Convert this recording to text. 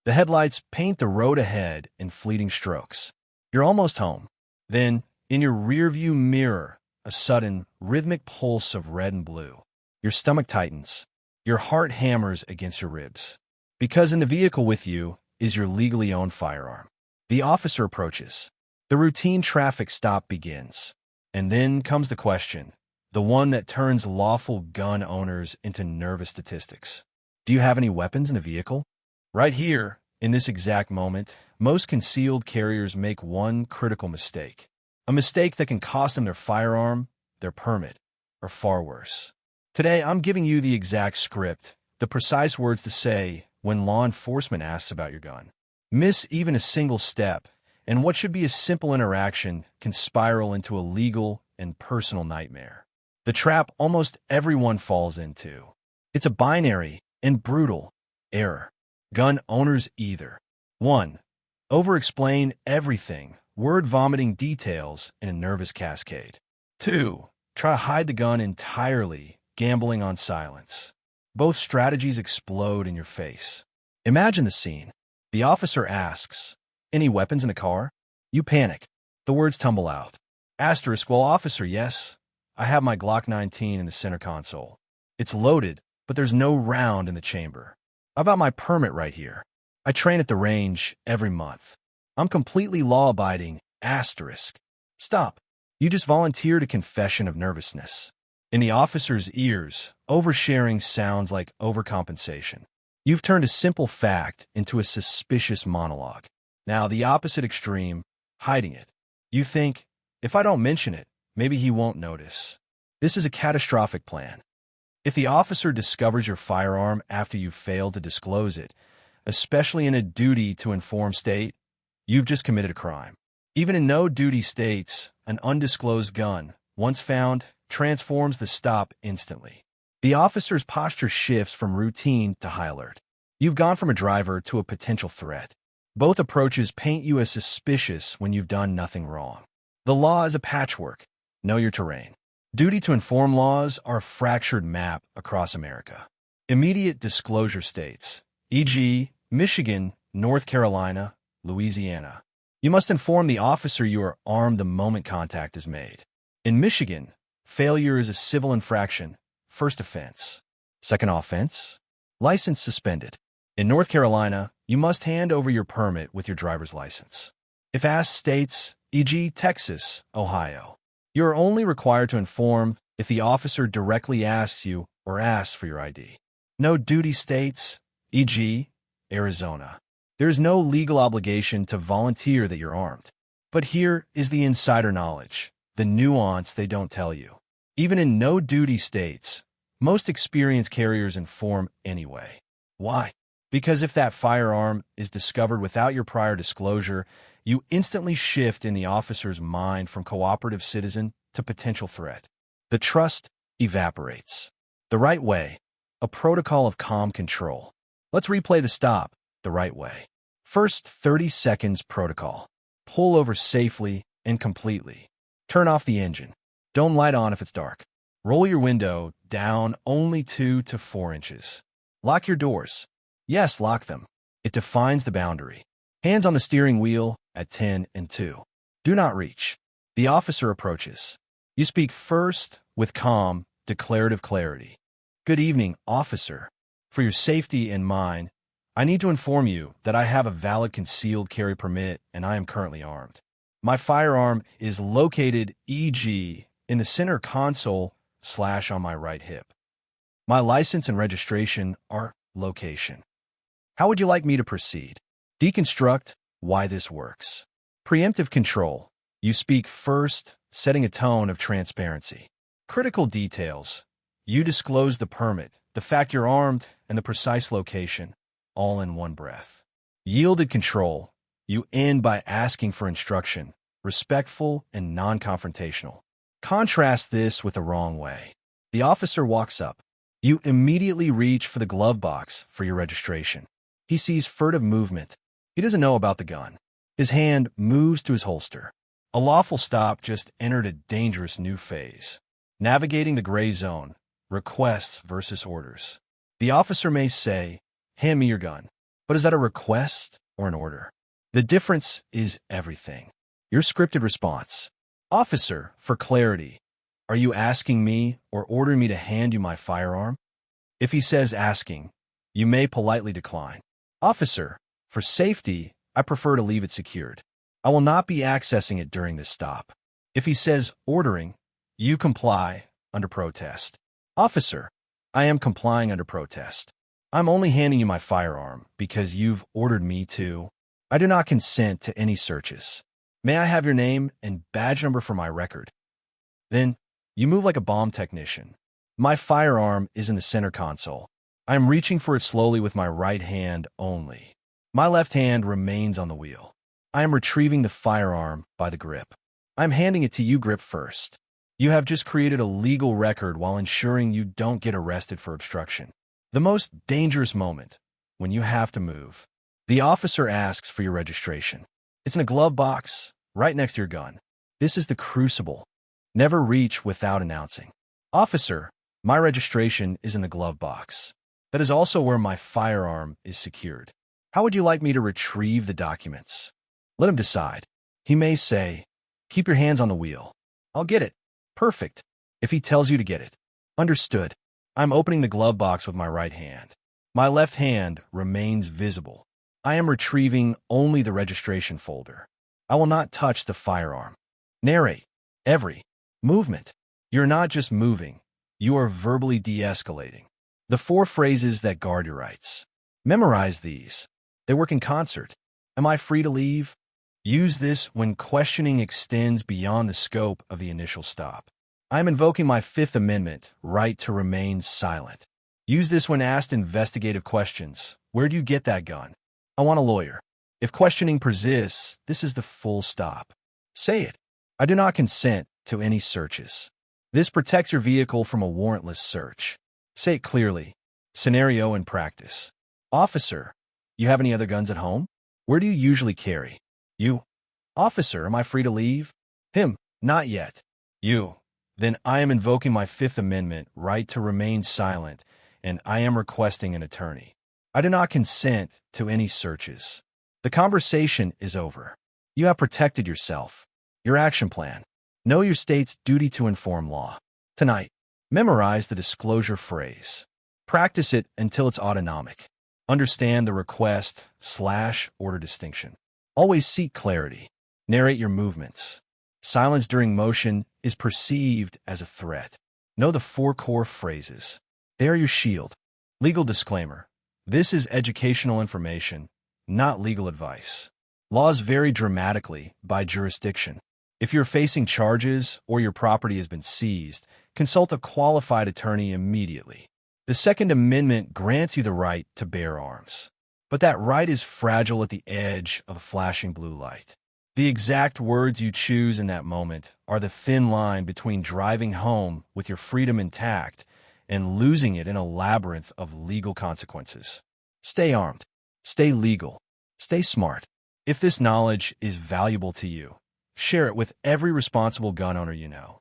The headlights paint the road ahead in fleeting strokes. You're almost home. Then, in your rearview mirror, a sudden, rhythmic pulse of red and blue. Your stomach tightens. Your heart hammers against your ribs. Because in the vehicle with you is your legally owned firearm. The officer approaches. The routine traffic stop begins. And then comes the question, the one that turns lawful gun owners into nervous statistics. Do you have any weapons in the vehicle? Right here, in this exact moment, most concealed carriers make one critical mistake. A mistake that can cost them their firearm, their permit, or far worse. Today, I'm giving you the exact script, the precise words to say when law enforcement asks about your gun. Miss even a single step, and what should be a simple interaction can spiral into a legal and personal nightmare. The trap almost everyone falls into. It's a binary and brutal error. Gun owners either 1. Over-explain everything, word-vomiting details in a nervous cascade. 2. Try to hide the gun entirely, gambling on silence. Both strategies explode in your face. Imagine the scene. The officer asks, "Any weapons in the car?" You panic. The words tumble out. Asterisk, well, officer, yes. I have my Glock 19 in the center console. It's loaded, but there's no round in the chamber. How about my permit right here? I train at the range every month. I'm completely law-abiding. Asterisk. Stop. You just volunteered a confession of nervousness. In the officer's ears, oversharing sounds like overcompensation. You've turned a simple fact into a suspicious monologue. Now, the opposite extreme, hiding it. You think, if I don't mention it, maybe he won't notice. This is a catastrophic plan. If the officer discovers your firearm after you've failed to disclose it, especially in a duty-to-inform state, you've just committed a crime. Even in no-duty states, an undisclosed gun, once found, transforms the stop instantly. The officer's posture shifts from routine to high alert. You've gone from a driver to a potential threat. Both approaches paint you as suspicious when you've done nothing wrong. The law is a patchwork. Know your terrain. Duty-to-inform laws are a fractured map across America. Immediate disclosure states, e.g., Michigan, North Carolina, Louisiana. You must inform the officer you are armed the moment contact is made. In Michigan, failure is a civil infraction, first offense. Second offense, license suspended. In North Carolina, you must hand over your permit with your driver's license. If asked states, e.g., Texas, Ohio, you are only required to inform if the officer directly asks you or asks for your ID. No duty states, e.g., Arizona. There is no legal obligation to volunteer that you're armed. But here is the insider knowledge, the nuance they don't tell you. Even in no-duty states, most experienced carriers inform anyway. Why? Because if that firearm is discovered without your prior disclosure, you instantly shift in the officer's mind from cooperative citizen to potential threat. The trust evaporates. The right way, a protocol of calm control. Let's replay the stop the right way. First 30 seconds protocol. Pull over safely and completely. Turn off the engine. Don't light on if it's dark. Roll your window down only 2 to 4 inches. Lock your doors. Yes, lock them. It defines the boundary. Hands on the steering wheel at 10 and 2. Do not reach. The officer approaches. You speak first with calm, declarative clarity. Good evening, officer. For your safety and mine, I need to inform you that I have a valid concealed carry permit and I am currently armed. My firearm is located, e.g., in the center console / on my right hip. My license and registration are location. How would you like me to proceed? Deconstruct why this works. Preemptive control. You speak first, setting a tone of transparency. Critical details. You disclose the permit, the fact you're armed, and the precise location, all in one breath. Yielded control. You end by asking for instruction, respectful and non-confrontational. Contrast this with the wrong way. The officer walks up. You immediately reach for the glove box for your registration. He sees furtive movement. He doesn't know about the gun. His hand moves to his holster. A lawful stop just entered a dangerous new phase. Navigating the gray zone, requests versus orders. The officer may say, "Hand me your gun." But is that a request or an order? The difference is everything. Your scripted response. Officer, for clarity, are you asking me or ordering me to hand you my firearm? If he says asking, you may politely decline. Officer, for safety, I prefer to leave it secured. I will not be accessing it during this stop. If he says ordering, you comply under protest. Officer, I am complying under protest. I'm only handing you my firearm because you've ordered me to. I do not consent to any searches. May I have your name and badge number for my record? Then, you move like a bomb technician. My firearm is in the center console. I am reaching for it slowly with my right hand only. My left hand remains on the wheel. I am retrieving the firearm by the grip. I'm handing it to you grip first. You have just created a legal record while ensuring you don't get arrested for obstruction. The most dangerous moment, when you have to move. The officer asks for your registration. It's in a glove box, right next to your gun. This is the crucible. Never reach without announcing. Officer, my registration is in the glove box. That is also where my firearm is secured. How would you like me to retrieve the documents? Let him decide. He may say, keep your hands on the wheel. I'll get it. Perfect. If he tells you to get it. Understood. I'm opening the glove box with my right hand. My left hand remains visible. I am retrieving only the registration folder. I will not touch the firearm. Narrate every movement. You're not just moving. You are verbally de-escalating. The 4 phrases that guard your rights. Memorize these. They work in concert. Am I free to leave? Use this when questioning extends beyond the scope of the initial stop. I am invoking my Fifth Amendment right to remain silent. Use this when asked investigative questions. Where do you get that gun? I want a lawyer. If questioning persists, this is the full stop. Say it. I do not consent to any searches. This protects your vehicle from a warrantless search. Say it clearly. Scenario and practice. Officer, you have any other guns at home? Where do you usually carry? You. Officer, am I free to leave? Him. Not yet. You. Then I am invoking my Fifth Amendment right to remain silent, and I am requesting an attorney. I do not consent to any searches. The conversation is over. You have protected yourself. Your action plan. Know your state's duty to inform law. Tonight, memorize the disclosure phrase. Practice it until it's autonomic. Understand the request/order distinction. Always seek clarity. Narrate your movements. Silence during motion is perceived as a threat. Know the 4 core phrases. They are your shield. Legal disclaimer. This is educational information, not legal advice. Laws vary dramatically by jurisdiction. If you're facing charges or your property has been seized, consult a qualified attorney immediately. The Second Amendment grants you the right to bear arms, but that right is fragile at the edge of a flashing blue light. The exact words you choose in that moment are the thin line between driving home with your freedom intact and losing it in a labyrinth of legal consequences. Stay armed. Stay legal. Stay smart. If this knowledge is valuable to you, share it with every responsible gun owner you know.